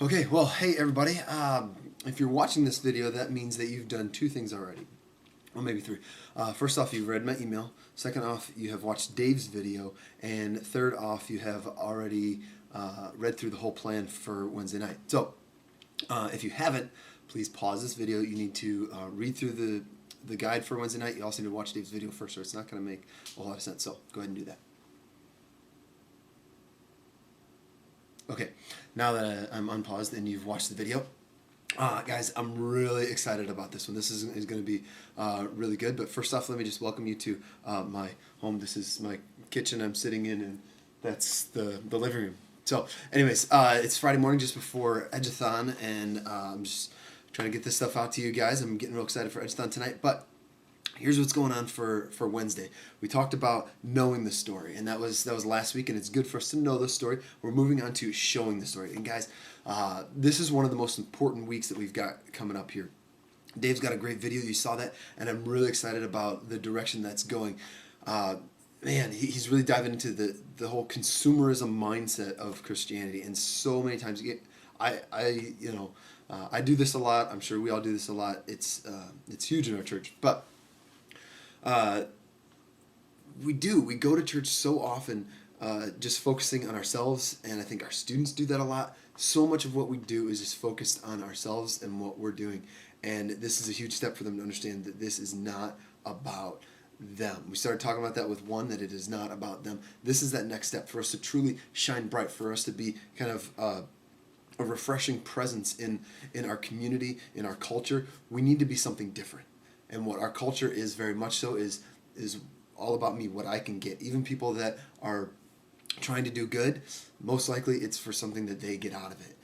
Okay, well, hey everybody. If you're watching this video, that means that you've done two things already. Well, maybe three. First off, you've read my email. Second off, you have watched Dave's video. And third off, you have already read through the whole plan for Wednesday night. So, if you haven't, please pause this video. You need to read through the guide for Wednesday night. You also need to watch Dave's video first, or it's not going to make a whole lot of sense. So, go ahead and do that. Okay, now that I'm unpaused and you've watched the video, guys, I'm really excited about this one. This is going to be really good. But first off, let me just welcome you to my home. This is my kitchen I'm sitting in, and that's the living room. So, anyways, it's Friday morning just before Edgeathon, and I'm just trying to get this stuff out to you guys. I'm getting real excited for Edgeathon tonight, but here's what's going on for Wednesday. We talked about knowing the story, and that was last week, and it's good for us to know the story. We're moving on to showing the story. And guys, this is one of the most important weeks that we've got coming up here. Dave's got a great video. You saw that, and I'm really excited about the direction that's going. Man, he's really diving into the whole consumerism mindset of Christianity, and so many times I do this a lot. I'm sure we all do this a lot. It's huge in our church, but uh, we go to church so often just focusing on ourselves, and I think our students do that a lot. So much of what we do is just focused on ourselves and what we're doing, and this is a huge step for them to understand that this is not about them. We started talking about that with one, that it is not about them. This is that next step for us to truly shine bright, for us to be kind of a refreshing presence in our community, in our culture. We need to be something different. And what our culture is very much so is all about me, what I can get. Even people that are trying to do good, most likely it's for something that they get out of it.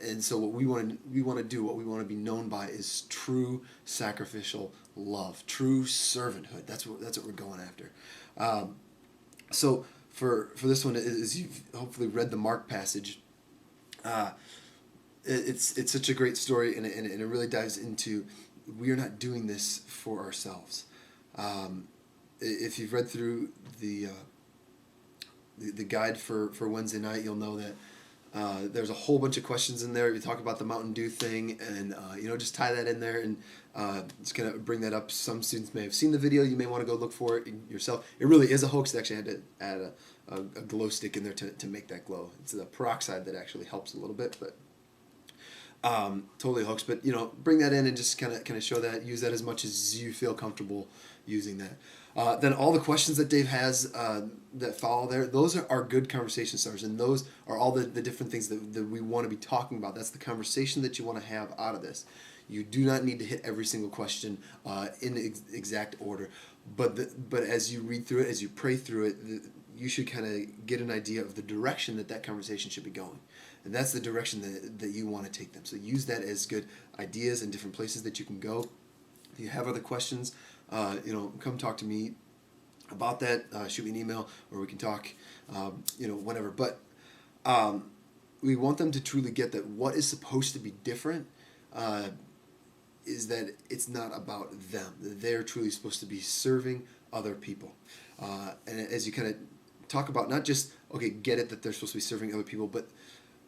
And so what we want to do, what we want to be known by, is true sacrificial love, true servanthood. That's what we're going after. So for this one, as you've hopefully read the Mark passage, uh, it's such a great story, and it really dives into, we are not doing this for ourselves. If you've read through the guide for Wednesday night, you'll know that there's a whole bunch of questions in there. We talk about the Mountain Dew thing, and just tie that in there, and it's gonna bring that up. Some students may have seen the video. You may want to go look for it yourself. It really is a hoax. They actually had to add a glow stick in there to make that glow. It's the peroxide that actually helps a little bit, but totally a hoax. But bring that in and just kind of show that. Use that as much as you feel comfortable using that. Then all the questions that Dave has that follow there, those are good conversation starters, and those are all the different things that we want to be talking about. That's the conversation that you want to have out of this. You do not need to hit every single question in exact order, but as you read through it, as you pray through it, you should kind of get an idea of the direction that conversation should be going. And that's the direction that you want to take them. So use that as good ideas and different places that you can go. If you have other questions, come talk to me about that. Shoot me an email, or we can talk, whenever. But we want them to truly get that what is supposed to be different is that it's not about them. They're truly supposed to be serving other people. And as you kind of talk about, not just, okay, get it that they're supposed to be serving other people, but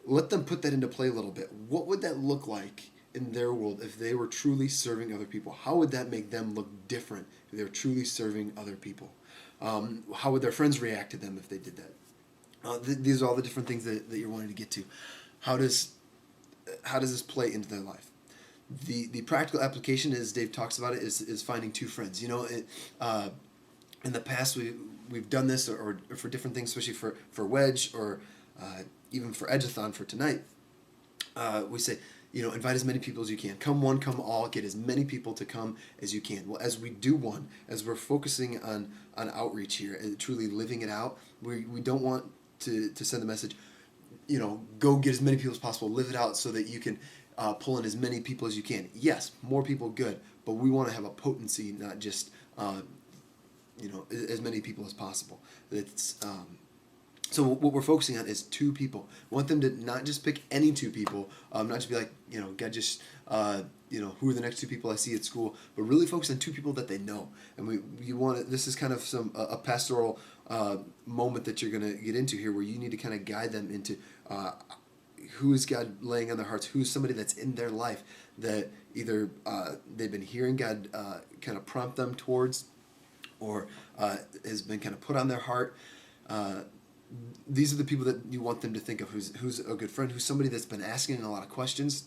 let them put that into play a little bit. What would that look like in their world if they were truly serving other people? How would that make them look different if they were truly serving other people? How would their friends react to them if they did that? These are all the different things that you're wanting to get to. How does this play into their life? The practical application, as Dave talks about it, is finding two friends. In the past we've done this, or for different things, especially for Wedge, or even for Edgeathon for tonight. We say, invite as many people as you can. Come one, come all. Get as many people to come as you can. Well, as we do one, as we're focusing on outreach here and truly living it out, we don't want to send the message, go get as many people as possible, live it out so that you can pull in as many people as you can. Yes, more people, good, but we want to have a potency, not just as many people as possible. So what we're focusing on is two people. We want them to not just pick any two people, not just be like, God, just, who are the next two people I see at school, but really focus on two people that they know. And this is kind of a pastoral moment that you're going to get into here, where you need to kind of guide them into, who is God laying on their hearts? Who's somebody that's in their life that either they've been hearing God kind of prompt them towards, or has been kind of put on their heart. These are the people that you want them to think of. Who's a good friend? Who's somebody that's been asking a lot of questions?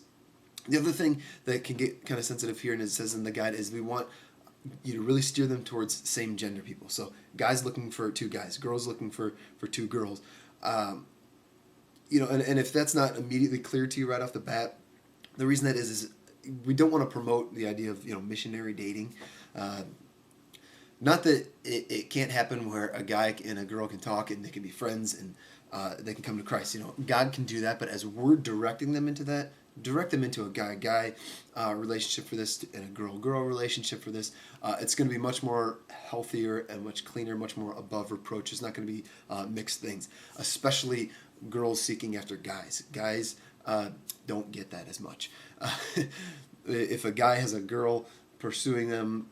The other thing that can get kind of sensitive here, and it says in the guide, is we want you to really steer them towards same gender people. So guys looking for two guys, girls looking for two girls. And if that's not immediately clear to you right off the bat, the reason that is we don't want to promote the idea of missionary dating. Not that it can't happen where a guy and a girl can talk and they can be friends and they can come to Christ. God can do that, but as we're directing them into that, direct them into a guy-guy relationship for this and a girl-girl relationship for this. It's going to be much more healthier and much cleaner, much more above reproach. It's not going to be mixed things, especially girls seeking after guys. Guys don't get that as much. If a guy has a girl pursuing them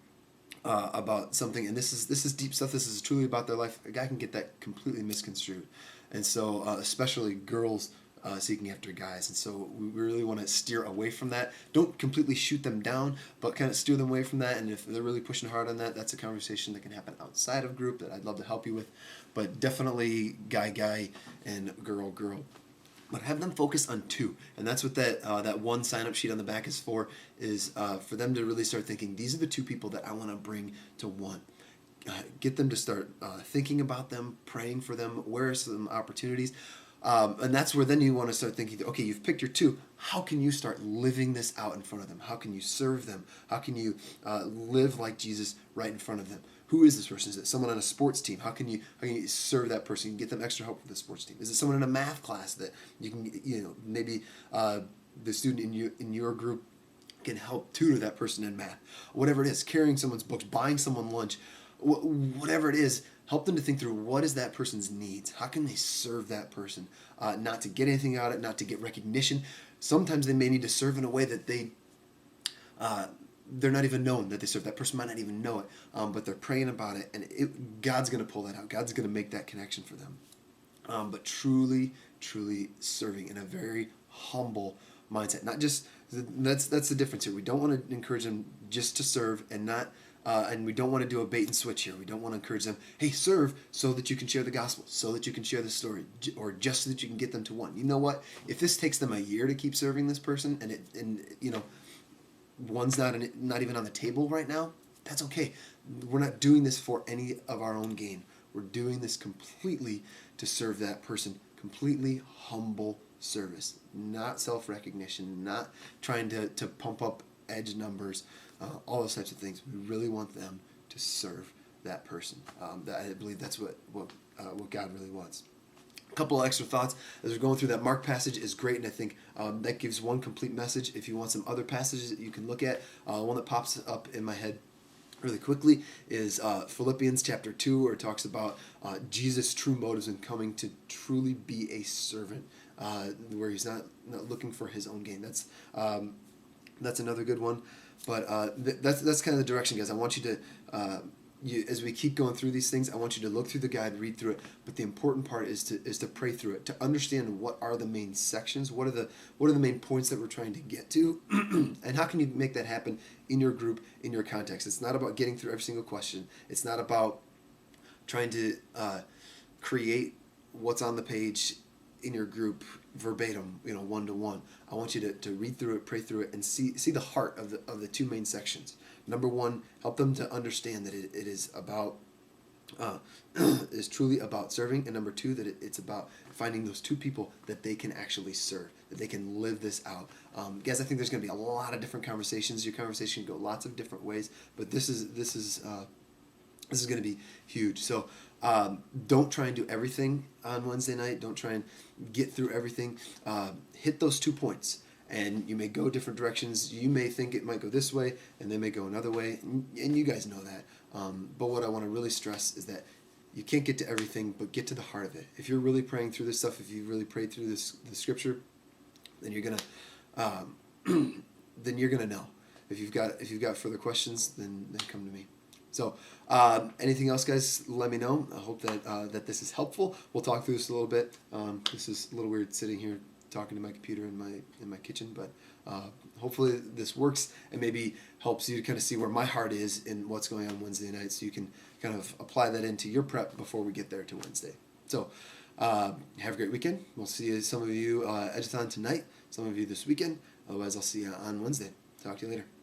about something, and this is deep stuff, this is truly about their life, a guy can get that completely misconstrued. And so especially girls seeking after guys. And so we really want to steer away from that. Don't completely shoot them down, but kind of steer them away from that. And if they're really pushing hard on that, that's a conversation that can happen outside of group that I'd love to help you with. But definitely guy and girl. But have them focus on two. And that's what that one sign-up sheet on the back is for them to really start thinking, these are the two people that I want to bring to one. Get them to start thinking about them, praying for them, where are some opportunities. And that's where then you want to start thinking, okay, you've picked your two. How can you start living this out in front of them? How can you serve them? How can you live like Jesus right in front of them? Who is this person? Is it someone on a sports team? How can you serve that person? Get them extra help with the sports team. Is it someone in a math class that you can, maybe the student in your group can help tutor that person in math? Whatever it is, carrying someone's books, buying someone lunch, whatever it is, help them to think through what is that person's needs. How can they serve that person? Not to get anything out of it, not to get recognition. Sometimes they may need to serve in a way that they're not even known that they serve. That person might not even know it, but they're praying about it, and God's going to pull that out. God's going to make that connection for them. But truly serving in a very humble mindset. Not just that's the difference here. We don't want to encourage them just to serve and not. And we don't want to do a bait and switch here. We don't want to encourage them, hey, serve so that you can share the gospel, so that you can share the story, or just so that you can get them to one. You know what? If this takes them a year to keep serving this person, and one's not even on the table right now, that's okay. We're not doing this for any of our own gain. We're doing this completely to serve that person, completely humble service, not self-recognition, not trying to pump up edge numbers, all those types of things. We really want them to serve that person. I believe that's what God really wants. A couple of extra thoughts as we're going through that. Mark passage is great, and I think that gives one complete message. If you want some other passages that you can look at, one that pops up in my head really quickly is Philippians chapter 2, where it talks about Jesus' true motives in coming to truly be a servant, where he's not looking for his own gain. That's another good one. But that's kind of the direction, guys. I want you to, as we keep going through these things, I want you to look through the guide, read through it. But the important part is to pray through it, to understand what are the main sections, what are the main points that we're trying to get to, and how can you make that happen in your group, in your context. It's not about getting through every single question. It's not about trying to create what's on the page in your group verbatim, one-to-one. I want you to read through it, pray through it, and see the heart of the two main sections. Number one, help them to understand that it is about is truly about serving, and number two, that it's about finding those two people that they can actually serve, that they can live this out. Guys, I think there's going to be a lot of different conversations. Your conversation can go lots of different ways, but this is going to be huge. So don't try and do everything on Wednesday night. Don't try and get through everything. Hit those 2 points, and you may go different directions. You may think it might go this way, and they may go another way, and you guys know that. But what I want to really stress is that you can't get to everything, but get to the heart of it. If you're really praying through this stuff, if you really prayed through the scripture, then you're gonna know. If you've got further questions, then come to me. So, anything else, guys, let me know. I hope that this is helpful. We'll talk through this a little bit. This is a little weird sitting here talking to my computer in my kitchen, but hopefully this works and maybe helps you to kind of see where my heart is in what's going on Wednesday night, so you can kind of apply that into your prep before we get there to Wednesday. So have a great weekend. We'll see some of you Edgerton tonight, some of you this weekend. Otherwise, I'll see you on Wednesday. Talk to you later.